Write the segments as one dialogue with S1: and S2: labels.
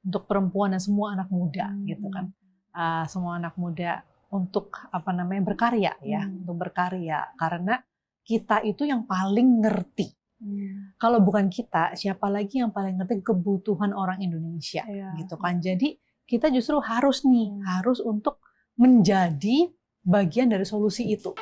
S1: untuk perempuan dan semua anak muda gitu kan. Semua anak muda untuk berkarya ya, untuk berkarya karena kita itu yang paling ngerti. Kalau bukan kita, siapa lagi yang paling ngerti kebutuhan orang Indonesia gitu kan. Jadi kita justru harus untuk menjadi bagian dari solusi itu.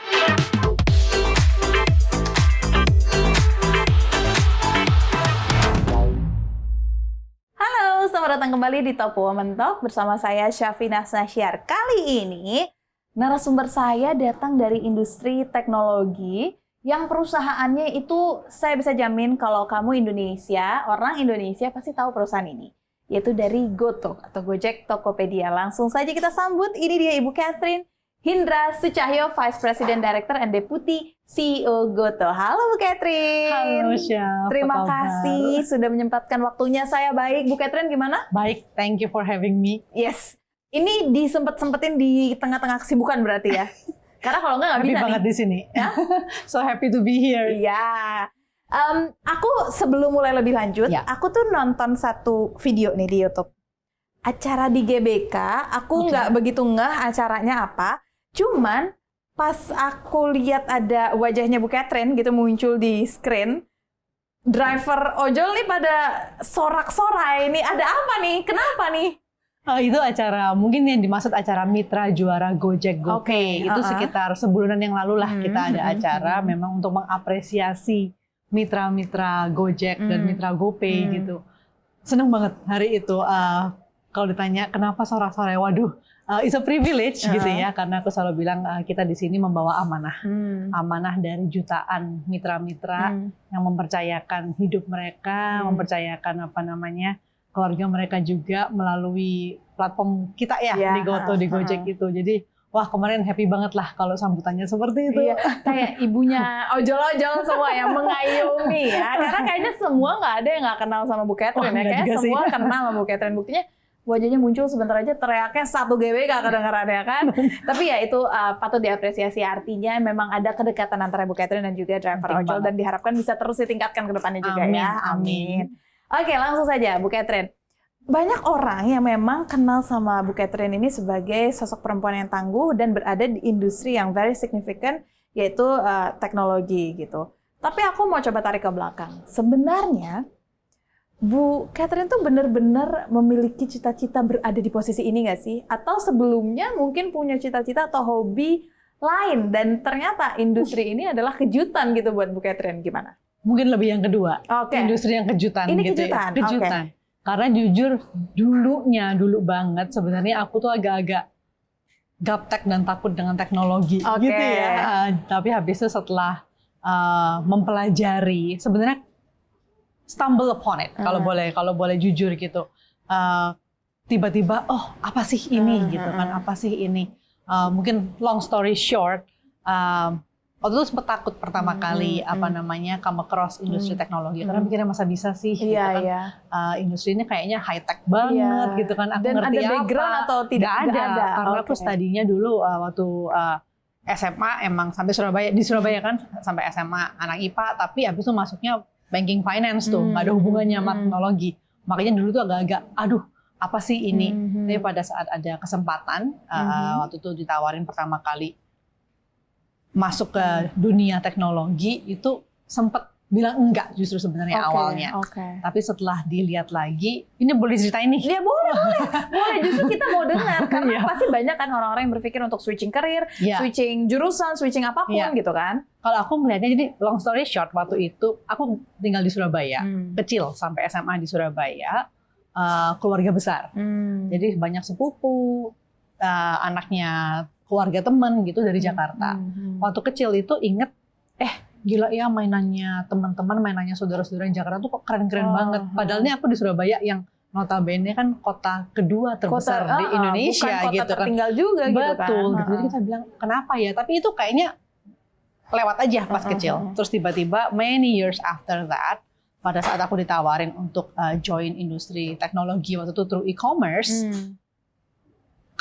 S2: Selamat datang kembali di Top Woman Talk bersama saya Syafina Nasyar. Kali ini narasumber saya datang dari industri teknologi yang perusahaannya itu saya bisa jamin kalau kamu Indonesia, orang Indonesia pasti tahu perusahaan ini, yaitu dari GoTo atau Gojek Tokopedia. Langsung saja kita sambut, ini dia Ibu Catherine Hindra Sucahyo, Vice President Director and Deputy CEO GoTo. Halo Bu Catherine.
S1: Halo Syaf.
S2: Terima kasih sudah menyempatkan waktunya. Saya baik. Bu Catherine gimana?
S1: Baik, thank you for having me.
S2: Yes. Ini disempet-sempetin di tengah-tengah kesibukan berarti ya? Karena kalau nggak bisa
S1: happy banget
S2: nih.
S1: Di sini. Ya? So happy to be here.
S2: Iya. Aku sebelum mulai lebih lanjut, aku tuh nonton satu video nih di YouTube. Acara di GBK, aku nggak begitu ngeh acaranya apa. Cuman pas aku lihat ada wajahnya Bu Catherine gitu muncul di screen, driver ojol nih pada sorak-sorai. Nih ada apa nih? Kenapa nih?
S1: Itu acara, mungkin yang dimaksud acara Mitra Juara Gojek GoPay. Itu sekitar sebulanan yang lalu lah kita ada acara memang untuk mengapresiasi mitra-mitra Gojek dan mitra GoPay gitu. Seneng banget hari itu. Kalau ditanya kenapa sorak-sorai, waduh, it's a privilege gitu ya, karena aku selalu bilang kita di sini membawa amanah, amanah dari jutaan mitra-mitra yang mempercayakan hidup mereka, mempercayakan keluarga mereka juga melalui platform kita ya di GoTo, di Gojek itu. Jadi wah kemarin happy banget lah kalau sambutannya seperti itu.
S2: Iya, kayak ibunya ojol-ojol semua yang mengayomi ya, karena kayaknya semua nggak ada yang nggak kenal sama Bu Catherine ya, kayak semua kenal sama Bu Catherine. Buktinya wajahnya muncul sebentar aja teriaknya 1 GBK kedengaran ya kan. Tapi ya itu patut diapresiasi, artinya memang ada kedekatan antara Bu Catherine dan juga driver ojol dan diharapkan bisa terus ditingkatkan ke depannya juga.
S1: Amin,
S2: ya.
S1: amin.
S2: Oke, langsung saja Bu Catherine. Banyak orang yang memang kenal sama Bu Catherine ini sebagai sosok perempuan yang tangguh dan berada di industri yang very significant, yaitu teknologi gitu. Tapi aku mau coba tarik ke belakang. Sebenarnya Bu Catherine tuh benar-benar memiliki cita-cita berada di posisi ini nggak sih? Atau sebelumnya mungkin punya cita-cita atau hobi lain dan ternyata industri ini adalah kejutan gitu buat Bu Catherine, gimana?
S1: Mungkin lebih yang kedua, industri yang kejutan.
S2: Ini
S1: gitu
S2: kejutan?
S1: Ya. Kejutan. Karena jujur dulu banget sebenarnya aku tuh agak-agak gaptek dan takut dengan teknologi gitu ya. Tapi habis itu setelah mempelajari, sebenarnya stumble upon it kalau boleh jujur gitu. Tiba-tiba apa sih ini gitu kan, apa sih ini? Mungkin long story short, waktu itu sempat takut pertama kali come across industri teknologi karena mikirnya masa bisa sih gitu kan. Industri ini kayaknya high tech banget gitu kan. Aku
S2: dan
S1: ngerti
S2: ada background atau tidak ada.
S1: Karena aku studinya dulu waktu SMA emang sampai di Surabaya kan, sampai SMA anak IPA, tapi habis itu masuknya banking finance tuh, nggak ada hubungannya sama teknologi. Makanya dulu tuh agak-agak, aduh apa sih ini? Tapi pada saat ada kesempatan, waktu itu ditawarin pertama kali masuk ke dunia teknologi, itu sempat bilang enggak justru sebenarnya awalnya. Tapi setelah dilihat lagi, ini boleh ceritain nih?
S2: Ya boleh. Justru kita mau dengar karena pasti banyak kan orang-orang yang berpikir untuk switching karir, switching jurusan, switching apapun gitu kan.
S1: Kalau aku melihatnya, jadi long story short, waktu itu aku tinggal di Surabaya, kecil sampai SMA di Surabaya, keluarga besar. Jadi banyak sepupu, anaknya keluarga teman gitu dari Jakarta. Waktu kecil itu inget, gila ya mainannya teman-teman, mainannya saudara-saudara di Jakarta tuh kok keren-keren banget. Padahal ini aku di Surabaya yang notabene kan kota kedua terbesar di Indonesia
S2: bukan kota
S1: gitu kan.
S2: tertinggal juga gitu kan.
S1: Betul. Jadi kita bilang kenapa ya? Tapi itu kayaknya lewat aja pas kecil. Terus tiba-tiba many years after that, pada saat aku ditawarin untuk join industri teknologi waktu itu through e-commerce,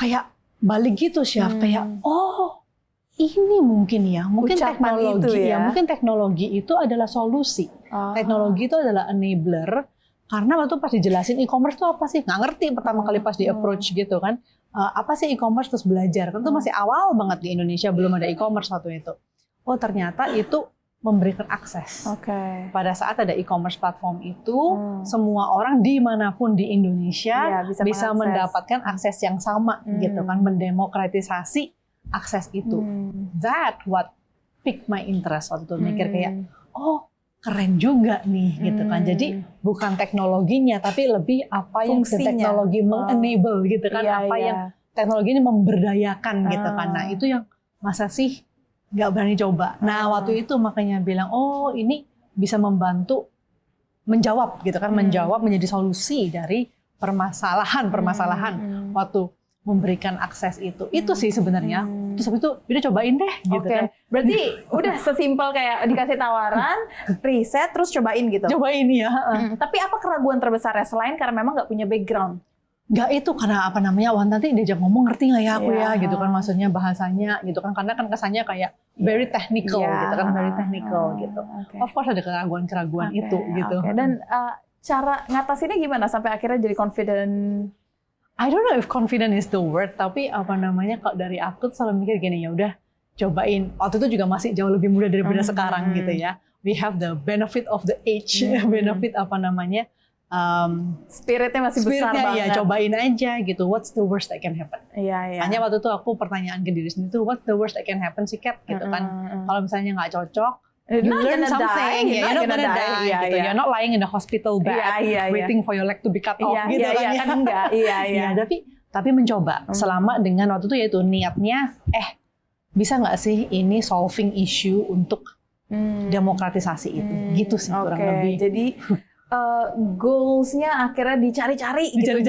S1: kayak balik gitu Syaf, kayak ini mungkin teknologi mungkin teknologi itu adalah solusi. Teknologi itu adalah enabler Karena waktu pas dijelasin e-commerce itu apa sih? Nggak ngerti pertama kali pas di approach gitu kan. Apa sih e-commerce, terus belajar. Kan itu masih awal banget di Indonesia, belum ada e-commerce waktu itu. Oh ternyata itu memberikan akses. Pada saat ada e-commerce platform itu, semua orang dimanapun di Indonesia bisa mendapatkan akses yang sama gitu kan, mendemokratisasi akses itu. That what pick my interest waktu itu, mikir kayak, oh keren juga nih gitu kan. Jadi bukan teknologinya, tapi lebih apa yang teknologi mengenable gitu kan, yang teknologi ini memberdayakan gitu kan. Nah itu yang masa sih nggak berani coba. Nah waktu itu makanya bilang, oh ini bisa membantu menjawab gitu kan, menjawab menjadi solusi dari permasalahan waktu memberikan akses itu. Itu sih sebenarnya. Terus habis itu, udah cobain deh gitu kan.
S2: Berarti udah sesimpel kayak dikasih tawaran, riset, terus cobain gitu?
S1: Cobain ya.
S2: Tapi apa keraguan terbesarnya selain karena memang nggak punya background?
S1: Nggak itu, karena apa namanya, wah nanti diajak ngomong ngerti nggak ya aku ya gitu kan, maksudnya bahasanya gitu kan. Karena kan kesannya kayak very technical gitu kan, very technical gitu. Of course ada keraguan-keraguan itu gitu.
S2: Dan cara ngatasinnya gimana sampai akhirnya jadi confident?
S1: I don't know if confident is the word, tapi apa namanya, kalau dari aku selalu mikir gini, ya udah cobain. Waktu itu juga masih jauh lebih muda daripada sekarang gitu ya. We have the benefit of the age, benefit apa namanya,
S2: spiritnya masih besar banget.
S1: Ya cobain aja gitu. What's the worst that can happen? Hanya waktu itu aku pertanyaan ke diri sendiri tuh, what's the worst that can happen sih Kat gitu kan. Kalau misalnya nggak cocok, you learn something, you're not gonna die gitu. You're not lying in the hospital bed waiting for your leg to be cut off gitu kan.
S2: Enggak.
S1: Tapi mencoba selama dengan waktu itu yaitu niatnya, bisa nggak sih ini solving issue untuk demokratisasi itu, gitu sih kurang lebih.
S2: Jadi goals-nya akhirnya dicari-cari gitu,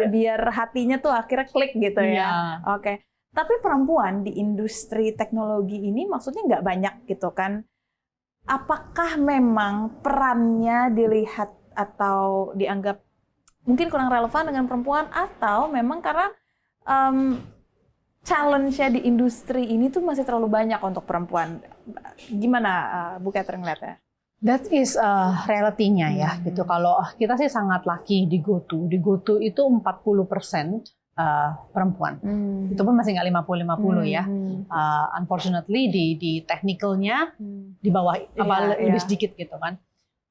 S2: biar hatinya tuh akhirnya klik gitu ya. Tapi perempuan di industri teknologi ini maksudnya nggak banyak gitu kan. Apakah memang perannya dilihat atau dianggap mungkin kurang relevan dengan perempuan, atau memang karena challenge-nya di industri ini tuh masih terlalu banyak untuk perempuan? Gimana Bu Catherine ngeliatnya?
S1: That is realitinya ya gitu. Kalau kita sih sangat lucky di GoTo. Di GoTo itu 40% perempuan. Itu pun masih nggak 50-50 ya. Unfortunately di technicalnya di bawah lebih sedikit gitu kan.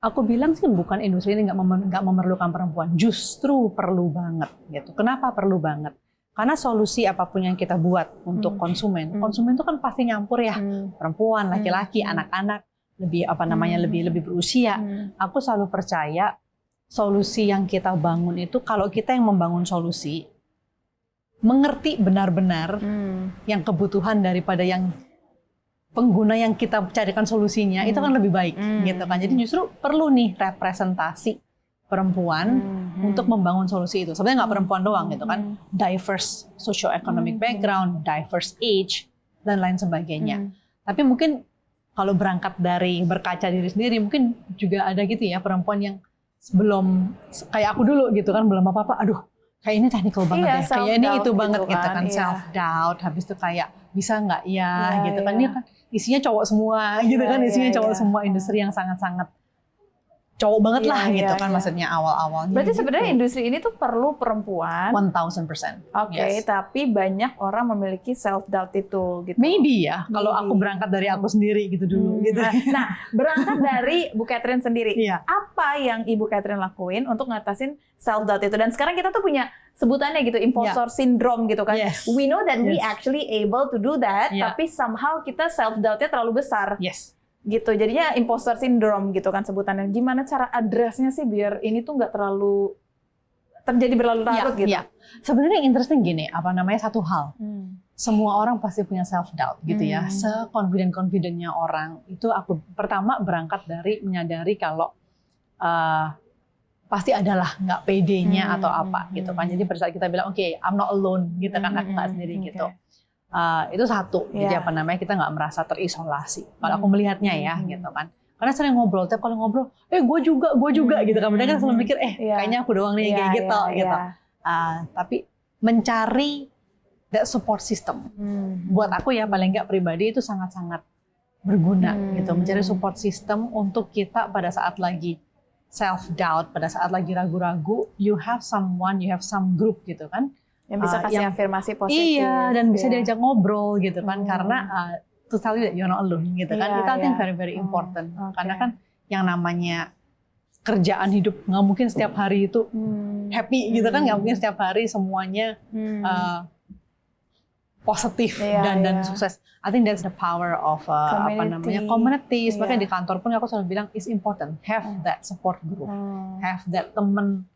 S1: Aku bilang sih bukan industri ini nggak memerlukan perempuan, justru perlu banget gitu. Kenapa perlu banget? Karena solusi apapun yang kita buat untuk konsumen itu kan pasti nyampur ya, perempuan, laki-laki, anak-anak, lebih apa namanya lebih berusia. Aku selalu percaya solusi yang kita bangun itu, kalau kita yang membangun solusi, mengerti benar-benar yang kebutuhan daripada yang pengguna yang kita carikan solusinya, itu kan lebih baik gitu kan. Jadi justru perlu nih representasi perempuan untuk membangun solusi itu. Sebenarnya nggak perempuan doang gitu kan, diverse socio-economic background, diverse age, dan lain sebagainya. Tapi mungkin kalau berangkat dari berkaca diri sendiri, mungkin juga ada gitu ya perempuan yang sebelum kayak aku dulu gitu kan, belum apa-apa, aduh kayak ini technical banget ya, kayak ini itu banget gitu kan, self-doubt, habis itu kayak bisa nggak ya gitu kan, ini kan isinya cowok semua gitu kan, isinya cowok semua, industri yang sangat-sangat cowok banget lah gitu kan, maksudnya awal-awalnya.
S2: Berarti
S1: gitu.
S2: Sebenarnya industri ini tuh perlu perempuan.
S1: 1000%.
S2: Tapi banyak orang memiliki self doubt itu gitu.
S1: Maybe ya, kalau aku berangkat dari aku sendiri gitu dulu gitu.
S2: Nah, berangkat dari Bu Catherine sendiri. Apa yang Ibu Catherine lakuin untuk ngatasin self doubt itu? Dan sekarang kita tuh punya sebutannya gitu, imposter syndrome gitu kan. We know that we actually able to do that, tapi somehow kita self doubtnya terlalu besar. Gitu, jadinya imposter syndrome gitu kan sebutannya. Gimana cara address-nya sih biar ini tuh nggak terlalu terjadi berlarut-larut gitu?
S1: Sebenarnya interesting gini, apa namanya, satu hal. Semua orang pasti punya self doubt gitu ya. Se-confident-confidentnya orang itu, aku pertama berangkat dari menyadari kalau pasti adalah nggak pede-nya atau apa gitu kan. Jadi pada saat kita bilang I'm not alone gitu kan, aku nggak sendiri gitu. Itu satu, jadi apa namanya, kita nggak merasa terisolasi. Kalau aku melihatnya ya, gitu kan. Karena sering ngobrol, tiap kali ngobrol, gue juga gitu kan. Mereka kan selalu mikir, kayaknya aku doang nih kayak gitu. Tapi mencari that support system, buat aku ya paling nggak pribadi itu sangat-sangat berguna gitu. Mencari support system untuk kita pada saat lagi self doubt, pada saat lagi ragu-ragu, you have some group gitu kan,
S2: yang bisa kasih afirmasi positif.
S1: Iya, dan bisa diajak ngobrol gitu kan, karena to tell you that you're not alone gitu kan. Itu I think very very important. Karena kan yang namanya kerjaan hidup nggak mungkin setiap hari itu happy gitu kan, nggak mungkin setiap hari semuanya positif dan sukses. I think that's the power of communities. Makanya di kantor pun aku selalu bilang it's important have that support group, have that teman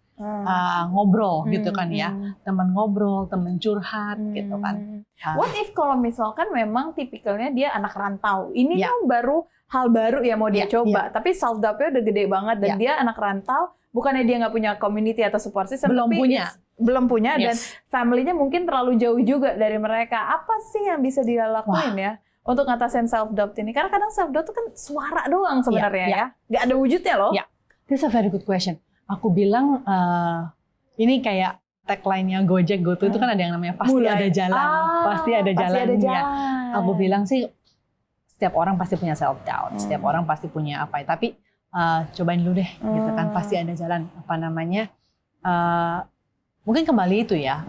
S1: ngobrol gitu kan ya, teman ngobrol, teman curhat gitu kan.
S2: What if kalau misalkan memang tipikalnya dia anak rantau, ini kan hal baru ya mau dia coba, tapi self doubt-nya udah gede banget dan dia anak rantau, bukannya dia nggak punya community atau support system, belum punya dan family-nya mungkin terlalu jauh juga dari mereka. Apa sih yang bisa dia lakuin ya untuk ngatasin self doubt ini? Karena kadang self doubt itu kan suara doang sebenarnya ya, nggak ada wujudnya loh.
S1: That's a very good question. Aku bilang ini kayak tagline-nya Gojek GoTo itu kan ada yang namanya pasti ada jalan, pasti ada jalannya. Aku bilang sih setiap orang pasti punya self doubt, setiap orang pasti punya apa, tapi cobain dulu deh, gitu kan, pasti ada jalan. Apa namanya? Mungkin kembali itu ya.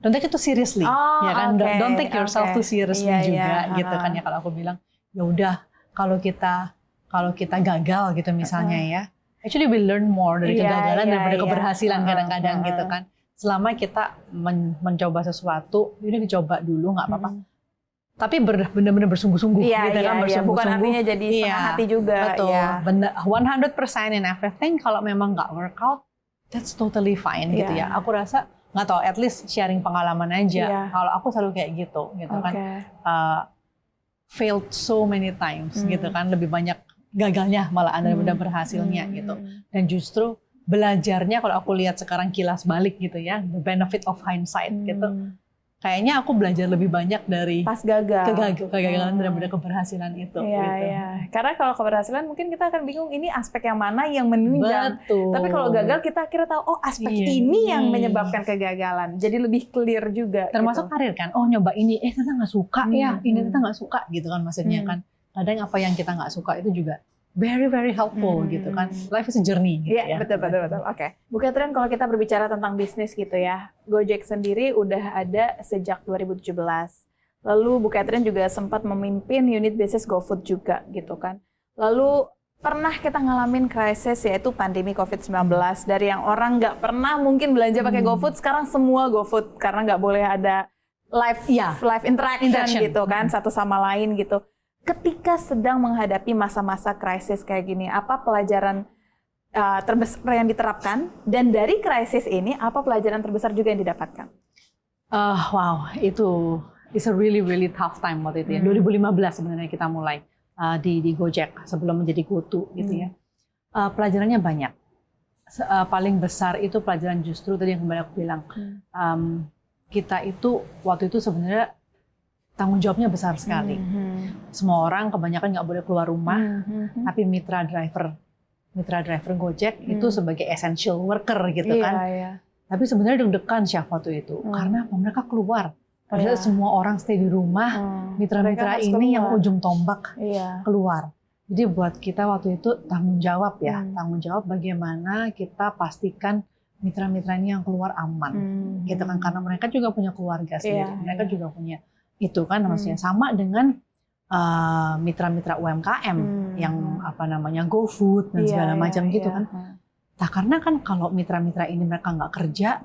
S1: Don't take it too seriously, ya kan? Don't take yourself too seriously juga, gitu kan ya. Kalau aku bilang, ya udah, kalau kita gagal gitu misalnya ya, actually we learn more dari kegagalan daripada keberhasilan kadang-kadang gitu kan. Selama kita mencoba sesuatu, udah dicoba dulu, nggak apa-apa. Tapi benar-benar bersungguh-sungguh, gitu kan, bersungguh-sungguh.
S2: Bukan artinya jadi setengah hati juga.
S1: Betul, benar, 100% in everything. Kalau memang nggak work out, that's totally fine gitu ya. Aku rasa nggak tahu, at least sharing pengalaman aja. Kalau aku selalu kayak gitu kan. Failed so many times gitu kan, lebih banyak gagalnya malah daripada berhasilnya gitu. Dan justru belajarnya kalau aku lihat sekarang kilas balik gitu ya, the benefit of hindsight gitu. Kayaknya aku belajar lebih banyak dari
S2: pas
S1: kegagalan daripada keberhasilan itu.
S2: Iya. Karena kalau keberhasilan mungkin kita akan bingung ini aspek yang mana yang menunjang.
S1: Betul.
S2: Tapi kalau gagal kita akhirnya tahu aspek ini yang menyebabkan kegagalan. Jadi lebih clear juga.
S1: Termasuk karir kan. Oh nyoba ini, ternyata nggak suka ya. Ini ternyata nggak suka gitu kan maksudnya kan. Kadang apa yang kita nggak suka itu juga very very helpful gitu kan. Life is a journey gitu ya.
S2: Betul. Oke. Bu Catherine, kalau kita berbicara tentang bisnis gitu ya, Gojek sendiri udah ada sejak 2017. Lalu Bu Catherine juga sempat memimpin unit bisnis GoFood juga gitu kan. Lalu pernah kita ngalamin krisis yaitu pandemi COVID-19, dari yang orang nggak pernah mungkin belanja pakai GoFood, sekarang semua GoFood karena nggak boleh ada live interaction gitu kan satu sama lain gitu. Ketika sedang menghadapi masa-masa krisis kayak gini, apa pelajaran terbesar yang diterapkan? Dan dari krisis ini, apa pelajaran terbesar juga yang didapatkan?
S1: Wow, itu is a really really tough time waktu itu ya. 2015 sebenarnya kita mulai di Gojek sebelum menjadi GoTo gitu ya. Pelajarannya banyak. Paling besar itu pelajaran justru tadi yang kembali aku bilang. Kita itu waktu itu sebenarnya tanggung jawabnya besar sekali. Semua orang kebanyakan nggak boleh keluar rumah, tapi mitra driver Gojek itu sebagai essential worker gitu kan. Tapi sebenarnya deg-degan Syaf waktu itu, karena mereka keluar. Padahal semua orang stay di rumah, mitra-mitra ini yang ujung tombak keluar. Jadi buat kita waktu itu tanggung jawab ya, tanggung jawab bagaimana kita pastikan mitra-mitra ini yang keluar aman, gitu kan. Karena mereka juga punya keluarga sendiri, mereka juga punya itu kan maksudnya sama dengan mitra-mitra UMKM yang apa namanya GoFood dan segala macam gitu kan. Nah karena kan kalau mitra-mitra ini mereka nggak kerja,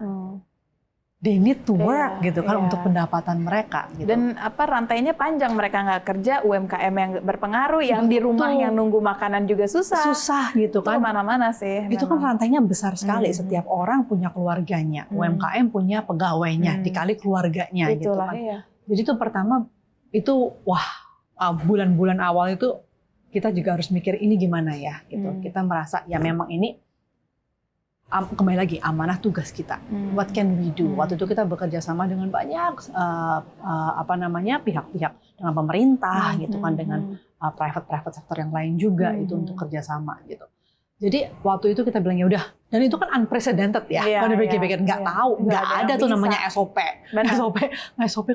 S1: they need to work gitu kan untuk pendapatan mereka. Gitu.
S2: Dan apa rantainya panjang, mereka nggak kerja, UMKM yang berpengaruh, yang di rumah yang nunggu makanan juga susah gitu kan. Mana-mana sih.
S1: Itu kan rantainya besar sekali. Setiap orang punya keluarganya, UMKM punya pegawainya, dikali keluarganya gitu kan. Jadi itu pertama itu bulan-bulan awal itu kita juga harus mikir ini gimana ya gitu. Kita merasa ya memang ini kembali lagi amanah tugas kita. What can we do? Waktu itu kita bekerja sama dengan banyak pihak-pihak dengan pemerintah gitu kan, dengan private sector yang lain juga itu untuk kerjasama gitu. Jadi waktu itu kita bilang ya udah, dan itu kan unprecedented ya. Kalau dipikir-pikir nggak tahu, nggak ada tuh namanya SOP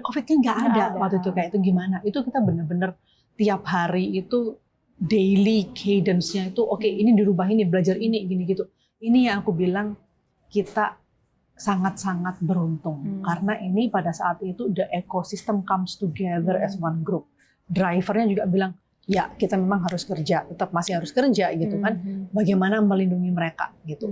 S1: COVID kan nggak ada waktu itu kayak itu gimana? Itu kita benar-benar tiap hari itu daily cadence-nya itu oke, ini dirubah, ini belajar ini gini gitu. Ini yang aku bilang kita sangat-sangat beruntung karena ini pada saat itu the ecosystem comes together as one group. Drivernya juga bilang, ya kita memang harus kerja, tetap masih harus kerja gitu kan. Bagaimana melindungi mereka gitu.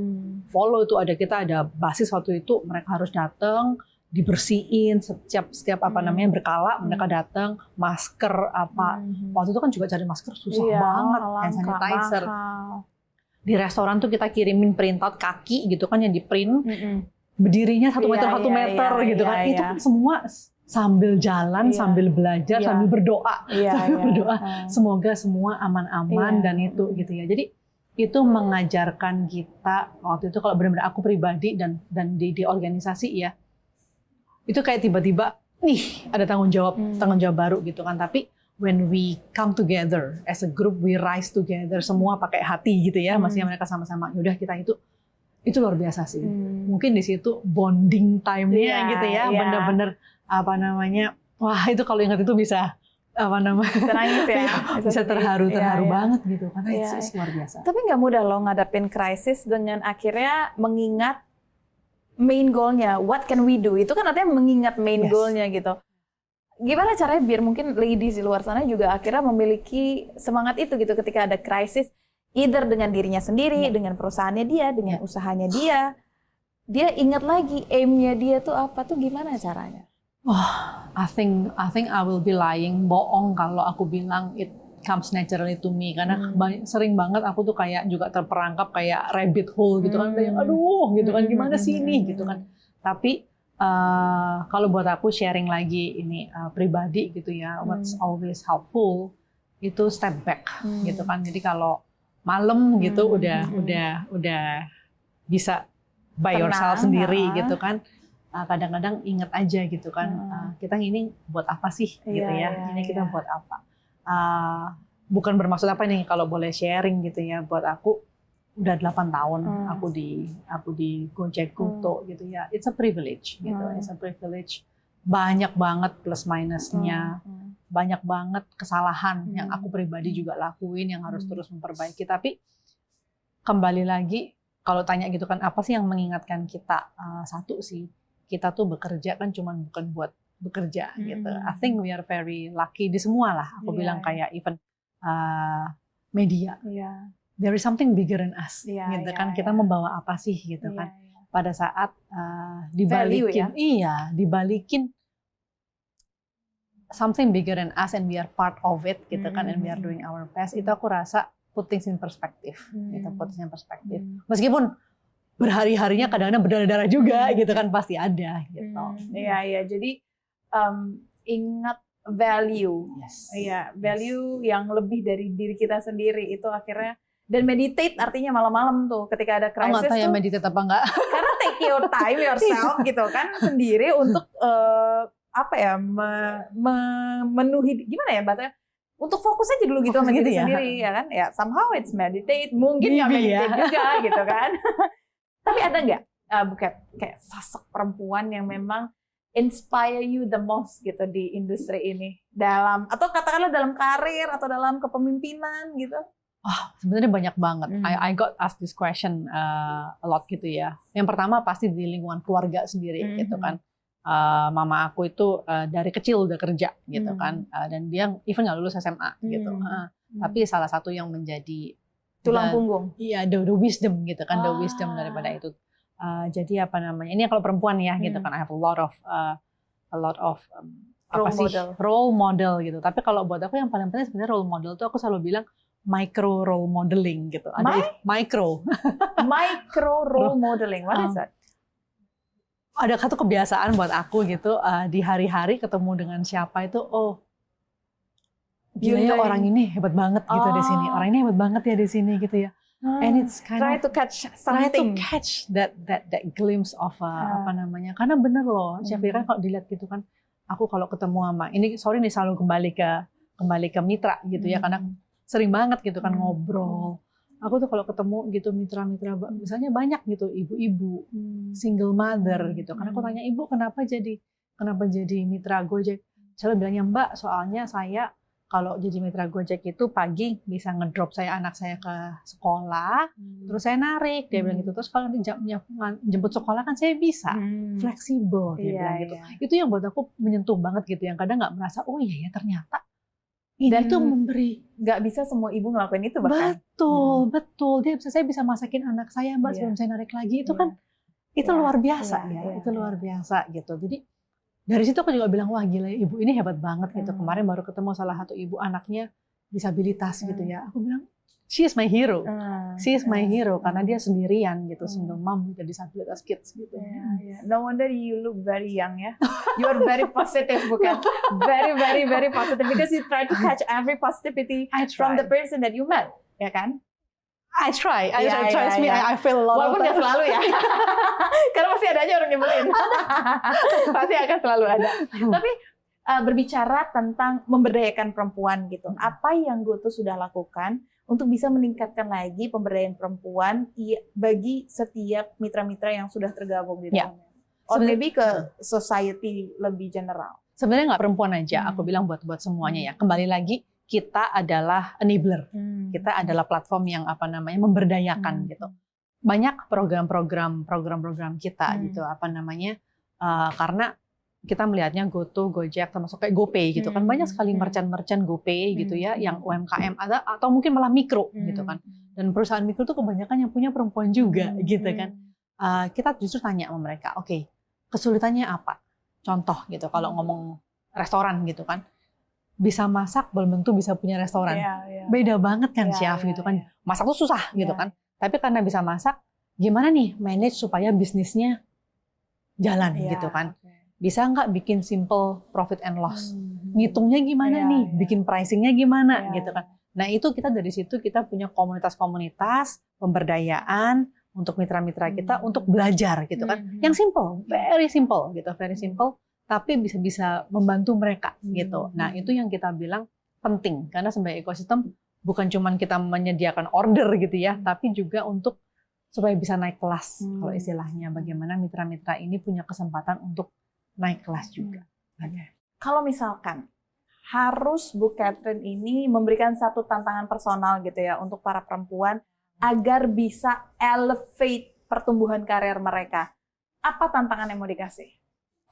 S1: Follow itu kita ada basis waktu itu, mereka harus datang, dibersihin setiap apa namanya berkala, mereka datang, masker apa. Waktu itu kan juga cari masker susah banget, hand sanitizer. Di restoran tuh kita kirimin printout kaki gitu kan yang di print. Berdirinya 1 meter 1 meter gitu kan. Itu kan semua sambil jalan, sambil belajar, sambil berdoa. Semoga semua aman-aman dan itu gitu ya. Jadi itu mengajarkan kita waktu itu kalau benar-benar aku pribadi dan di organisasi ya. Itu kayak tiba-tiba nih ada tanggung jawab baru gitu kan. Tapi when we come together as a group, we rise together, semua pakai hati gitu ya. Maksudnya mereka sama-sama, yaudah kita itu luar biasa sih. Mungkin di situ bonding time-nya gitu ya, benar-benar apa namanya, wah itu kalau ingat itu bisa apa namanya,
S2: nangis ya,
S1: bisa terharu banget gitu, karena itu luar biasa.
S2: Tapi nggak mudah loh ngadapin krisis dengan akhirnya mengingat main goal-nya, what can we do? Itu kan artinya mengingat main goal-nya gitu. Gimana caranya biar mungkin ladies di luar sana juga akhirnya memiliki semangat itu gitu ketika ada krisis, either dengan dirinya sendiri, dengan perusahaannya dia, dengan usahanya dia ingat lagi aim-nya dia tuh apa tuh, gimana caranya?
S1: I think I will be lying, bohong kalau aku bilang it comes naturally to me, karena sering banget aku tuh kayak juga terperangkap kayak rabbit hole gitu kan, aduh gitu kan, gimana sih ini gitu kan. Tapi kalau buat aku sharing lagi ini pribadi gitu ya, what's always helpful itu step back gitu kan. Jadi kalau malam gitu udah bisa by yourself sendiri gitu kan. Kadang-kadang inget aja gitu kan, kita ini buat apa sih gitu ya, ini kita buat apa. Bukan bermaksud apa nih kalau boleh sharing gitu ya, buat aku udah 8 tahun aku di Gojek Kuto gitu ya, it's a privilege gitu, it's a privilege. Banyak banget plus minusnya, banyak banget kesalahan yang aku pribadi juga lakuin yang harus terus memperbaiki. Tapi kembali lagi kalau tanya gitu kan, apa sih yang mengingatkan kita? Satu sih, kita tuh bekerja kan cuman bukan buat bekerja gitu. I think we are very lucky di semua lah. Aku bilang kayak even media. There is something bigger than us gitu kan. Kita membawa apa sih gitu kan. Pada saat dibalikin, dibalikin something bigger than us and we are part of it gitu kan, and we are doing our best. Itu aku rasa put things in perspective, gitu, put things in perspective. Meskipun berhari-harinya kadang-kadang berdarah-darah juga, gitu kan, pasti ada, gitu.
S2: Iya. Jadi ingat value, value yang lebih dari diri kita sendiri itu akhirnya. Dan meditate artinya malam-malam tuh, ketika ada krisis
S1: nggak tahu ya meditate apa enggak?
S2: Karena take your time yourself gitu kan sendiri untuk memenuhi, gimana ya bahasanya? Untuk fokus aja dulu gitu sama diri sendiri ya kan, ya somehow it's meditate, mungkin nggak meditate juga gitu kan. Tapi ada nggak kayak sosok perempuan yang memang inspire you the most gitu di industri ini, dalam atau katakanlah dalam karir atau dalam kepemimpinan gitu?
S1: Sebenarnya banyak banget. I got asked this question a lot gitu ya. Yang pertama pasti di lingkungan keluarga sendiri gitu kan. Mama aku itu dari kecil udah kerja gitu kan, dan dia even nggak lulus SMA gitu, tapi salah satu yang menjadi
S2: tulang punggung,
S1: the wisdom gitu kan, the wisdom daripada itu. Jadi apa namanya, ini kalau perempuan ya gitu kan, I have a lot of role model gitu. Tapi kalau buat aku yang paling penting sebenarnya role model tuh aku selalu bilang micro role modeling gitu. Ada micro
S2: role modeling, what is that?
S1: Ada satu kebiasaan buat aku gitu, di hari-hari ketemu dengan siapa itu, gila ya orang ini hebat banget gitu di sini, orang ini hebat banget ya di sini gitu ya. And it's
S2: try to catch something,
S1: that glimpse of apa namanya, karena bener loh, Chef Ira kalau dilihat gitu kan, aku kalau ketemu sama ini, sorry nih selalu kembali ke mitra gitu ya, karena sering banget gitu kan ngobrol. Aku tuh kalau ketemu gitu mitra-mitra, misalnya banyak gitu ibu-ibu, single mother gitu. Karena aku tanya, ibu kenapa jadi mitra Gojek? Saya bilangnya, Mbak, soalnya saya kalau jadi mitra Gojek itu pagi bisa ngedrop anak saya ke sekolah, terus saya narik, dia bilang gitu. Terus kalau nanti jamnya jemput sekolah kan saya bisa, fleksibel, dia bilang gitu. Itu yang buat aku menyentuh banget gitu, yang kadang nggak merasa, oh iya ya ternyata ini tuh memberi.
S2: Nggak bisa semua ibu ngelakuin itu bahkan.
S1: Betul. Saya bisa masakin anak saya, Mbak, sebelum saya narik lagi. Itu kan, itu luar biasa itu luar biasa gitu. Jadi dari situ aku juga bilang, wah gila, ibu ini hebat banget gitu. Kemarin baru ketemu salah satu ibu anaknya disabilitas gitu ya. Aku bilang, she is my hero. She is my hero karena dia sendirian gitu, single mom with disabilitas kids gitu.
S2: No wonder you look very young ya. You are very positive, bukan? Very positive because you try to catch every positivity from the person that you met, ya kan?
S1: I try. Trust me, I feel a lot.
S2: Walaupun nggak selalu ya, karena masih ada aja orang nyebelin. Pasti akan selalu ada. Tapi berbicara tentang memberdayakan perempuan gitu, apa yang Goto sudah lakukan untuk bisa meningkatkan lagi pemberdayaan perempuan bagi setiap mitra-mitra yang sudah tergabung di dalamnya? Or maybe ke society lebih general.
S1: Sebenarnya nggak perempuan aja, aku bilang buat semuanya ya. Kembali lagi, kita adalah enabler. Kita adalah platform yang memberdayakan gitu. Banyak program-program kita gitu karena kita melihatnya GoTo, Gojek, termasuk kayak GoPay gitu kan, banyak sekali merchant GoPay gitu ya, yang UMKM ada atau mungkin malah mikro gitu kan. Dan perusahaan mikro tuh kebanyakan yang punya perempuan juga gitu kan. Kita justru tanya sama mereka, oke, kesulitannya apa? Contoh gitu, kalau ngomong restoran gitu kan, bisa masak belum tentu bisa punya restoran. Beda banget kan chef gitu kan. Masak tuh susah gitu kan. Tapi karena bisa masak, gimana nih manage supaya bisnisnya jalan gitu kan. Bisa nggak bikin simple profit and loss? Ngitungnya gimana nih? Bikin pricingnya gimana gitu kan. Nah itu kita dari situ kita punya komunitas-komunitas pemberdayaan untuk mitra-mitra kita untuk belajar gitu kan. Yang simple, very simple gitu, very simple. Tapi bisa membantu mereka gitu. Nah itu yang kita bilang penting karena sebagai ekosistem bukan cuma kita menyediakan order gitu ya, tapi juga untuk supaya bisa naik kelas kalau istilahnya. Bagaimana mitra-mitra ini punya kesempatan untuk naik kelas juga.
S2: Kalau misalkan harus Bu Catherine ini memberikan satu tantangan personal gitu ya untuk para perempuan agar bisa elevate pertumbuhan karir mereka, apa tantangan yang mau dikasih?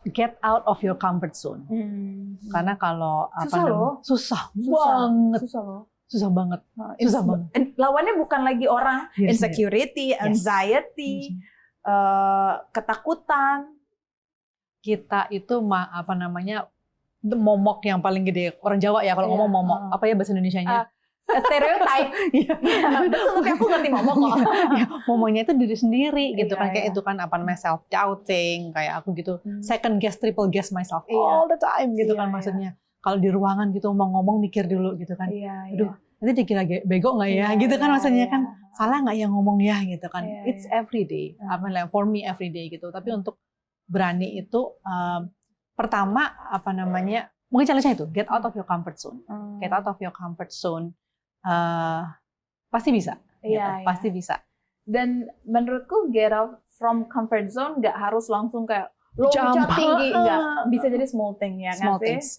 S1: Get out of your comfort zone. Karena kalau susah banget.
S2: Lawannya bukan lagi orang insecurity, anxiety, ketakutan.
S1: Kita itu momok yang paling gede. Orang Jawa ya kalau ngomong momok. Apa ya bahasa Indonesianya?
S2: Stereotype. Betul, tapi aku ngerti momok kok.
S1: Momoknya itu diri sendiri gitu kan. Kayak itu kan self doubting kayak aku gitu. Second guess, triple guess myself all the time gitu kan maksudnya. Kalau di ruangan gitu mau ngomong mikir dulu gitu kan. Aduh, nanti dikira bego nggak ya? Gitu kan maksudnya kan. Salah nggak yang ngomong ya gitu kan. It's every day. For me every day gitu. Tapi untuk berani itu pertama mungkin challenge-nya itu get out of your comfort zone. Get out of your comfort zone. Pasti bisa. Pasti bisa.
S2: Dan menurutku get out from comfort zone nggak harus langsung kayak loncat tinggi, enggak. Bisa jadi small thing ya.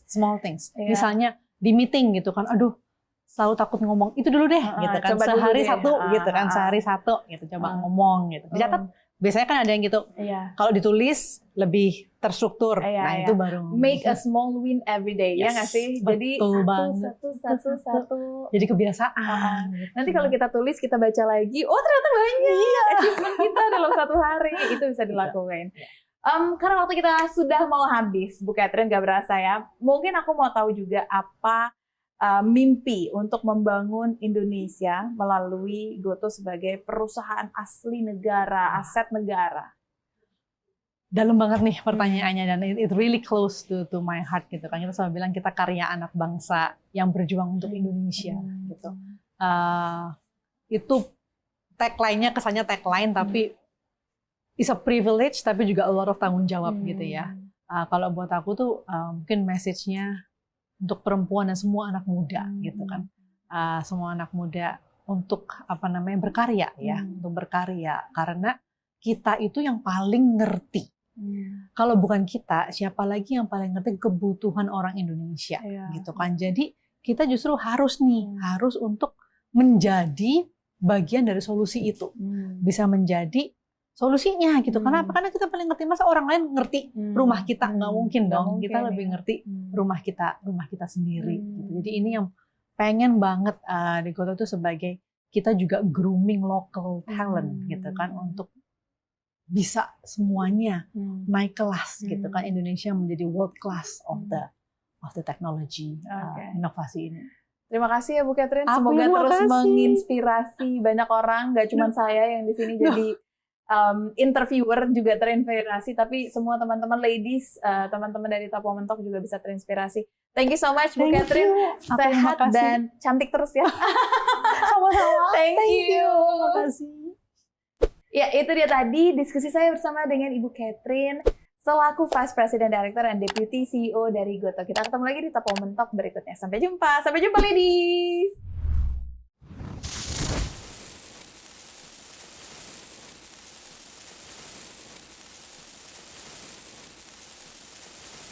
S1: Small things. Misalnya di meeting gitu kan, aduh selalu takut ngomong itu dulu deh gitu kan. Sehari satu gitu kan, sehari satu gitu coba ngomong gitu. Dicatat. Biasanya kan ada yang gitu, kalau ditulis lebih terstruktur, nah itu baru
S2: make a small win every day, ya nggak sih? Jadi satu.
S1: Jadi kebiasaan.
S2: Nanti kalau kita tulis, kita baca lagi, oh ternyata banyak achievement kita dalam satu hari, itu bisa dilakukan. Karena waktu kita sudah mau habis, Bu Catherine, nggak berasa ya. Mungkin aku mau tahu juga apa mimpi untuk membangun Indonesia melalui GoTo sebagai perusahaan asli negara, aset negara.
S1: Dalam banget nih pertanyaannya dan it really close to my heart gitu kan. Kita selalu bilang kita karya anak bangsa yang berjuang untuk Indonesia gitu. Itu tagline-nya kesannya tagline tapi it's a privilege tapi juga a lot of tanggung jawab gitu ya. Kalau buat aku tuh mungkin message-nya untuk perempuan dan semua anak muda gitu kan, semua anak muda untuk berkarya ya, untuk berkarya karena kita itu yang paling ngerti. Kalau bukan kita, siapa lagi yang paling ngerti kebutuhan orang Indonesia gitu kan? Jadi kita justru harus harus untuk menjadi bagian dari solusi itu. Bisa menjadi solusinya gitu. Kenapa? Karena kita paling ngerti, masa orang lain ngerti rumah kita? Nggak mungkin dong. Kita lebih ngerti rumah kita sendiri. Gitu. Jadi ini yang pengen banget di Gotoh itu sebagai kita juga grooming local talent gitu kan, untuk bisa semuanya naik kelas gitu kan. Indonesia menjadi world class of the technology inovasi ini.
S2: Terima kasih ya Bu Catherine. Semoga terus menginspirasi banyak orang. Gak cuma saya yang di sini jadi interviewer juga terinspirasi, tapi semua teman-teman ladies, teman-teman dari Top Women Talk juga bisa terinspirasi. Thank you so much Bu Catherine. Sehat dan cantik terus ya.
S1: Sama-sama.
S2: Thank you.
S1: Terima kasih.
S2: Ya, itu dia tadi diskusi saya bersama dengan Ibu Catherine selaku Vice President Director dan Deputy CEO dari Gotoh. Kita ketemu lagi di Top Women Talk berikutnya. Sampai jumpa ladies.